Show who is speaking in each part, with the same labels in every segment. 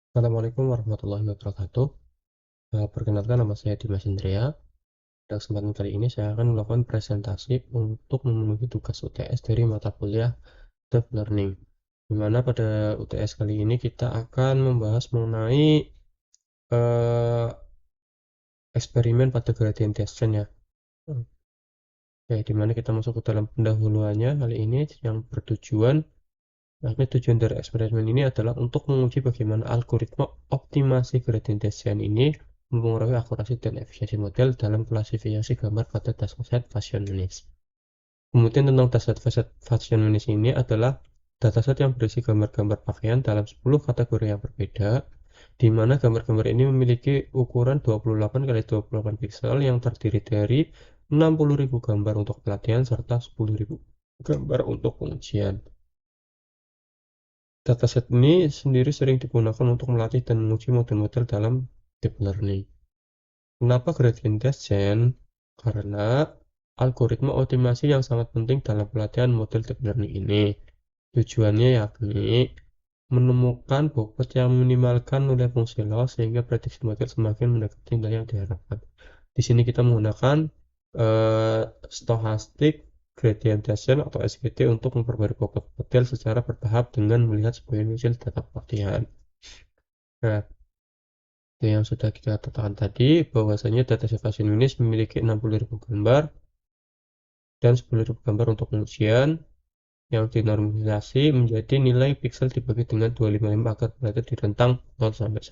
Speaker 1: Assalamualaikum warahmatullahi wabarakatuh. Perkenalkan nama saya Dimas Indria. Pada kesempatan kali ini saya akan melakukan presentasi untuk memenuhi tugas UTS dari mata kuliah Deep Learning. Di mana pada UTS kali ini kita akan membahas mengenai eh, eksperimen pada gradient descent ya. Di mana kita masuk ke dalam pendahuluannya kali ini yang bertujuan. Nah, tujuan dari eksperimen ini adalah untuk menguji bagaimana algoritma optimasi gradient descent ini mempengaruhi akurasi dan efisiensi model dalam klasifikasi gambar pada dataset Fashionis. Kemudian tentang dataset Fashionis ini adalah dataset yang berisi gambar-gambar pakaian dalam 10 kategori yang berbeda, di mana gambar-gambar ini memiliki ukuran 28 kali 28 piksel yang terdiri dari 60.000 gambar untuk pelatihan serta 10.000 gambar untuk pengujian. Dataset ini sendiri sering digunakan untuk melatih dan menguji model-model dalam deep learning. Kenapa gradient descent? Karena algoritma optimasi yang sangat penting dalam pelatihan model deep learning ini. Tujuannya yakni menemukan bobot yang meminimalkan nilai fungsi loss sehingga prediksi model semakin mendekati nilai yang diharapkan. Di sini kita menggunakan stochastic gradient descent atau SGD untuk memperbarui bobot model secara bertahap dengan melihat sebagian data pelatihan. Nah, itu yang sudah kita katakan tadi, bahwasanya dataset Fashionis memiliki 60.000 gambar dan 10.000 gambar untuk pengujian yang dinormalisasi menjadi nilai piksel dibagi dengan 255 agar berada di rentang 0 sampai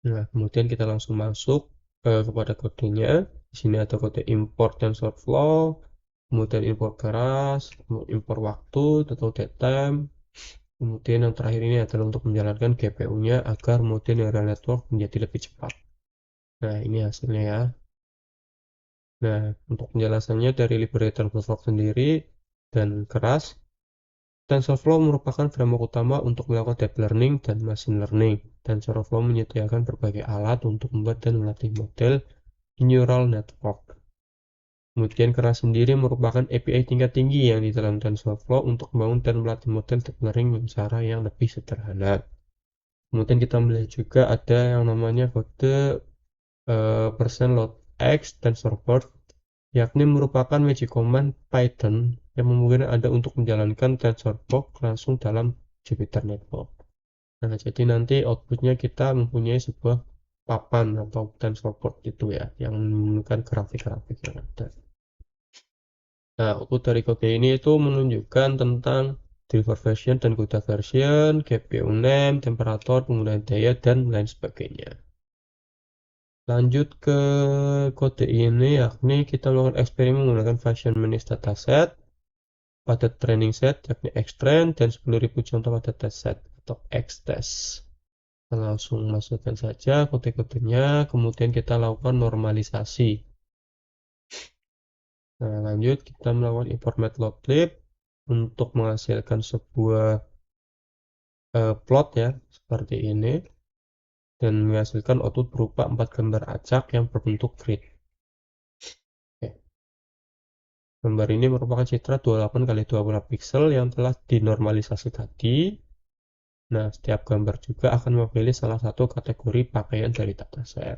Speaker 1: 1. Nah, kemudian kita langsung masuk kepada kodenya. Di sini ada kode import TensorFlow, kemudian import keras, import waktu atau datetime. Kemudian yang terakhir ini adalah untuk menjalankan GPU-nya agar mode neural network menjadi lebih cepat. Nah, ini hasilnya ya. Nah, untuk penjelasannya dari library TensorFlow sendiri dan keras, TensorFlow merupakan framework utama untuk melakukan deep learning dan machine learning. TensorFlow menyediakan berbagai alat untuk membuat dan melatih model neural network. Kemudian keras sendiri merupakan API tingkat tinggi yang di dalam TensorFlow untuk membangun dan melatih model deep learning dengan cara yang lebih sederhana. Kemudian kita melihat juga ada yang namanya kode %loadx TensorBoard, yakni merupakan magic command Python yang memungkinkan Anda untuk menjalankan TensorBoard langsung dalam Jupyter Notebook. Nah, jadi nanti outputnya kita mempunyai sebuah papan atau TensorBoard itu ya, yang menggunakan grafik-grafik yang ada. Nah, output dari kode ini itu menunjukkan tentang deliver version dan kuota version, GPU name, temperatur, penggunaan daya, dan lain sebagainya. Lanjut ke kode ini, yakni kita melakukan eksperimen menggunakan Fashionis dataset pada training set, yakni Xtrain, dan 10.000 contoh pada test set atau Xtest. Kita langsung masukkan saja kode-kodenya, kemudian kita lakukan normalisasi. Nah, lanjut kita melakukan import matplotlib untuk menghasilkan sebuah plot ya, seperti ini, dan menghasilkan output berupa 4 gambar acak yang berbentuk grid. Oke. Gambar ini merupakan citra 28 kali 28 piksel yang telah dinormalisasi tadi. Nah, setiap gambar juga akan mewakili salah satu kategori pakaian dari dataset.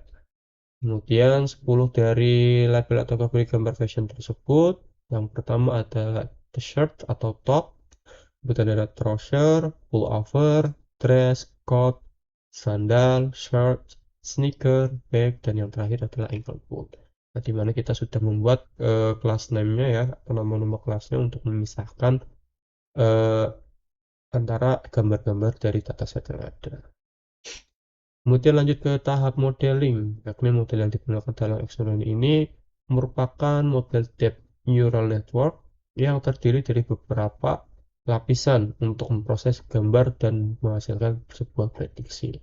Speaker 1: Kemudian 10 dari label atau kategori gambar fashion tersebut. Yang pertama ada t-shirt atau top, kemudian ada trouser, pullover, dress, coat, sandal, shirt, sneaker, bag, dan yang terakhir adalah ankle boot. Nah, di mana kita sudah membuat class name-nya ya, atau nama-nama kelasnya untuk memisahkan eh, antara gambar-gambar dari dataset yang ada. Kemudian lanjut ke tahap modeling, yakni model yang digunakan dalam eksperimen ini merupakan model deep neural network yang terdiri dari beberapa lapisan untuk memproses gambar dan menghasilkan sebuah prediksi.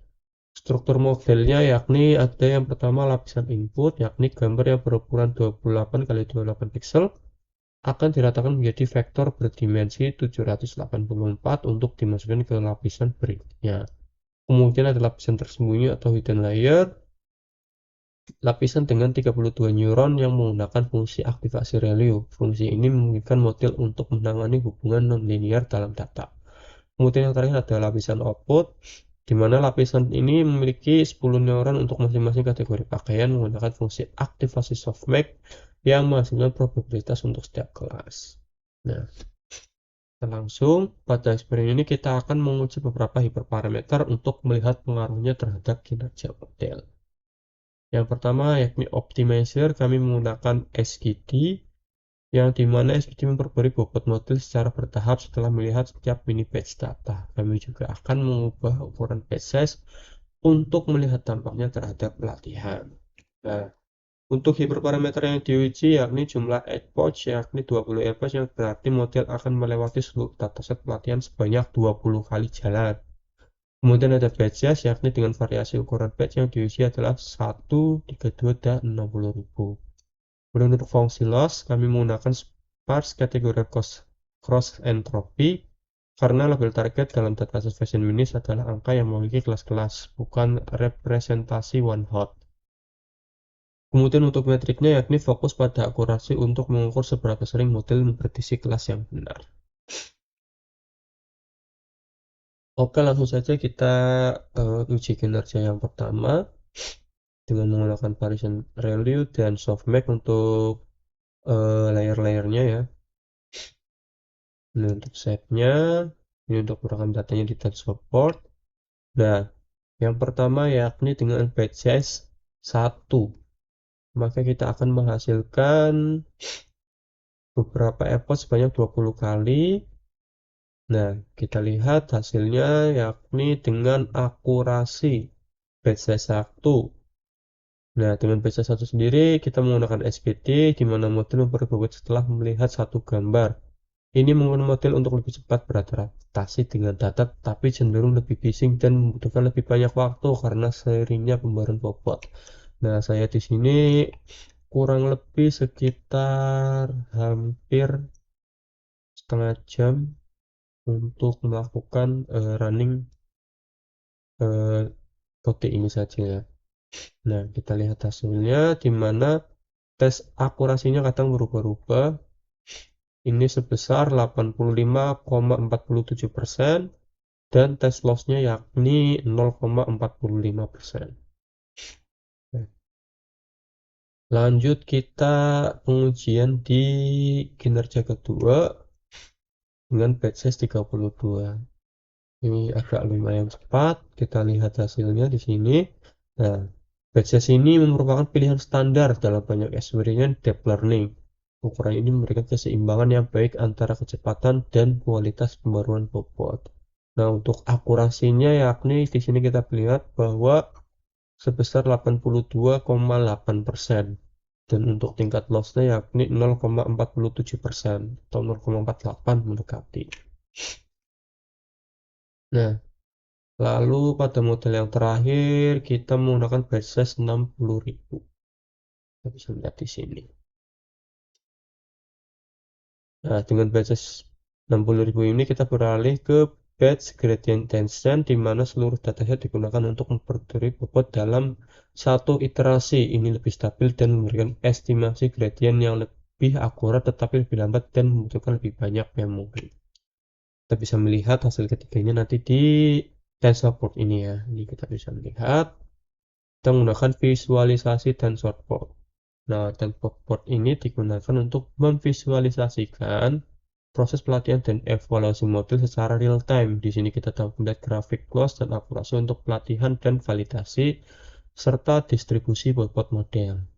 Speaker 1: Struktur modelnya yakni ada yang pertama lapisan input, yakni gambar yang berukuran 28 kali 28 piksel akan diratakan menjadi vektor berdimensi 784 untuk dimasukkan ke lapisan berikutnya. Kemudian ada lapisan tersembunyi atau hidden layer, lapisan dengan 32 neuron yang menggunakan fungsi aktivasi ReLU. Fungsi ini memungkinkan model untuk menangani hubungan nonlinear dalam data. Kemudian yang terakhir ada lapisan output, di mana lapisan ini memiliki 10 neuron untuk masing-masing kategori pakaian menggunakan fungsi aktivasi softmax yang menghasilkan probabilitas untuk setiap kelas. Nah, langsung pada eksperimen ini kita akan menguji beberapa hiperparameter untuk melihat pengaruhnya terhadap kinerja model. Yang pertama yakni optimizer, kami menggunakan SGD, yang dimana SGD memperbarui bobot model secara bertahap setelah melihat setiap mini batch data. Kami juga akan mengubah ukuran batch size untuk melihat dampaknya terhadap pelatihan. Nah, untuk hiperparameter yang diuji yakni jumlah edge yakni 20 edge yang berarti model akan melewati seluruh dataset pelatihan sebanyak 20 kali jalan. Kemudian ada batches yakni dengan variasi ukuran batch yang diuji adalah 1, 32, dan 60.000. Kemudian untuk fungsi loss kami menggunakan sparse kategori cross entropy karena label target dalam dataset fashion minis adalah angka yang memiliki kelas-kelas, bukan representasi one hot. Kemudian untuk metriknya yakni fokus pada akurasi untuk mengukur seberapa sering model memprediksi kelas yang benar. Oke, langsung saja kita uji kinerja yang pertama dengan menggunakan variation ReLU dan softmax untuk layer-layernya ya. Ini untuk setnya, ini untuk merekam datanya di transport. Nah, yang pertama yakni dengan batch size 1, maka kita akan menghasilkan beberapa effort sebanyak 20 kali. Nah, kita lihat hasilnya yakni dengan akurasi batch size 1. Nah, dengan batch size 1 sendiri kita menggunakan SPT di mana model memperbaiki setelah melihat satu gambar. Ini menggunakan model untuk lebih cepat beradaptasi dengan data, tapi cenderung lebih bising dan membutuhkan lebih banyak waktu karena seringnya pembaruan bobot. Nah, saya di sini kurang lebih sekitar hampir setengah jam untuk melakukan running kode ini saja ya. Nah, kita lihat hasilnya di mana tes akurasinya kadang berubah-ubah. Ini sebesar 85,47% dan tes lossnya yakni 0,45%. Lanjut kita pengujian di kinerja kedua dengan batch size 32. Ini agak lumayan cepat, kita lihat hasilnya di sini. Nah, batch size ini merupakan pilihan standar dalam banyak eksperimen deep learning. Ukuran ini memberikan keseimbangan yang baik antara kecepatan dan kualitas pembaruan bobot. Nah, untuk akurasinya yakni di sini kita lihat bahwa sebesar 82,8% dan untuk tingkat lossnya yakni 0,47% atau 0,48 mendekati. Nah, lalu pada model yang terakhir kita menggunakan batch size 60.000. Kita bisa lihat di sini. Nah, dengan batch size 60.000 ini kita beralih ke batch gradient descent di mana seluruh dataset digunakan untuk memperbarui bobot dalam satu iterasi. Ini lebih stabil dan memberikan estimasi gradient yang lebih akurat tetapi lebih lambat dan membutuhkan lebih banyak memori. Kita bisa melihat hasil ketiganya nanti di TensorBoard ini ya. Ini kita bisa melihat kita menggunakan visualisasi TensorBoard. Nah, TensorBoard ini digunakan untuk memvisualisasikan proses pelatihan dan evaluasi model secara real time. Di sini kita dapat melihat grafik loss dan akurasi untuk pelatihan dan validasi serta distribusi bobot model.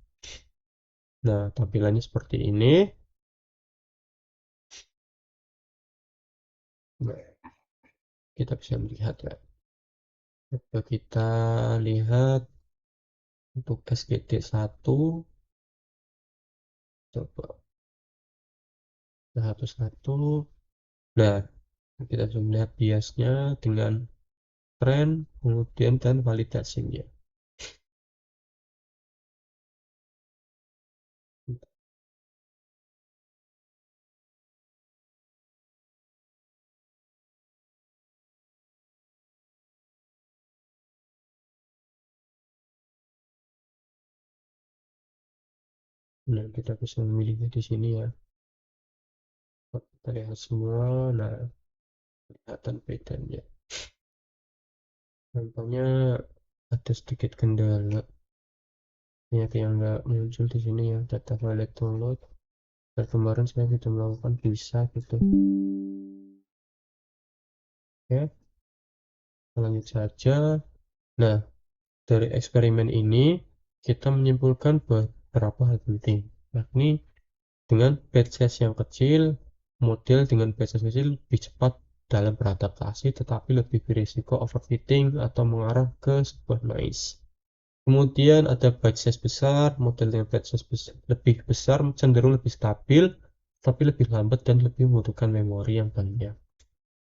Speaker 1: Nah, tampilannya seperti ini. Nah, kita bisa melihat ya. Coba kita lihat untuk SGD1. Coba satu-satu. Nah, kita bisa melihat biasnya dengan tren, kemudian dan validasinya. Nah, kita bisa memilihnya di sini ya. Kita lihat semua. Nah, kelihatan bedanya. Contohnya ada sedikit kendala banyak yang nggak muncul di sini ya, data file download. Dan kemarin saya sudah melakukan bisa gitu. Oke, lanjut saja. Nah, dari eksperimen ini kita menyimpulkan beberapa hal penting, yakni dengan batch size yang kecil, model dengan batch size kecil lebih cepat dalam beradaptasi tetapi lebih berisiko overfitting atau mengarah ke sebuah noise. Kemudian ada batch size besar, model dengan batch size lebih besar cenderung lebih stabil tapi lebih lambat dan lebih membutuhkan memori yang banyak.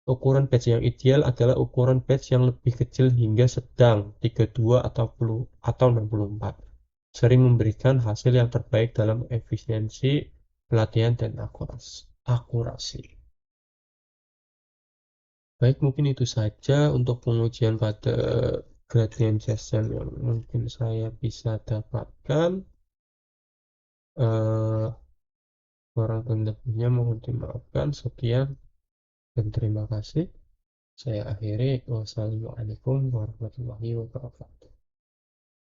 Speaker 1: Ukuran batch yang ideal adalah ukuran batch yang lebih kecil hingga sedang 32 atau 64. Sering memberikan hasil yang terbaik dalam efisiensi pelatihan dan akurasi. Baik, mungkin itu saja untuk pengujian pada gradient descent yang mungkin saya bisa dapatkan. Eh, Kurang dan lebihnya mohon dimaafkan. Sekian dan terima kasih. Saya akhiri. Wassalamualaikum warahmatullahi wabarakatuh.